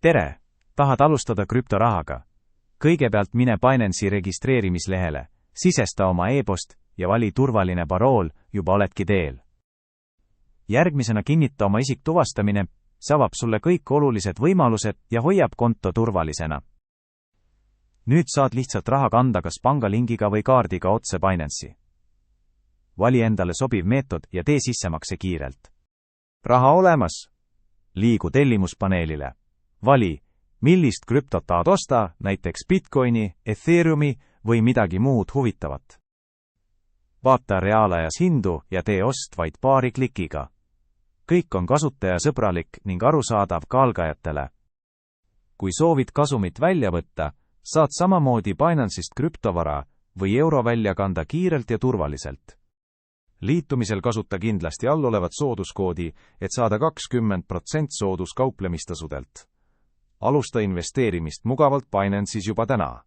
tere! Tahad alustada krüptorahaga? Kõigepealt mine Binance'i registreerimislehele, sisesta oma e-post ja vali turvaline parool, juba oledki teel. Järgmisena kinnita oma isiktuvastamine, see avab sulle kõik olulised võimalused ja hoiab konto turvalisena. Nüüd saad lihtsalt raha kanda kas pangalingiga või kaardiga otse Binance'i. Vali endale sobiv meetod ja tee sissemakse kiirelt. Raha olemas! Liigu tellimuspaneelile. Vali, millist krüptot tahad osta, näiteks Bitcoini, Ethereumi või midagi muud huvitavat. Vaata reaalajas hindu ja tee ost vaid paari klikiga. Kõik on kasutajasõbralik ning arusaadav ka algajatele. Kui soovid kasumit välja võtta, saad samamoodi Binance'ist krüptovara või euro välja kanda kiirelt ja turvaliselt. Liitumisel kasuta kindlasti allolevat sooduskoodi, et saada 20% sooduskauplemistasudelt. Alusta investeerimist mugavalt Binance'is juba täna.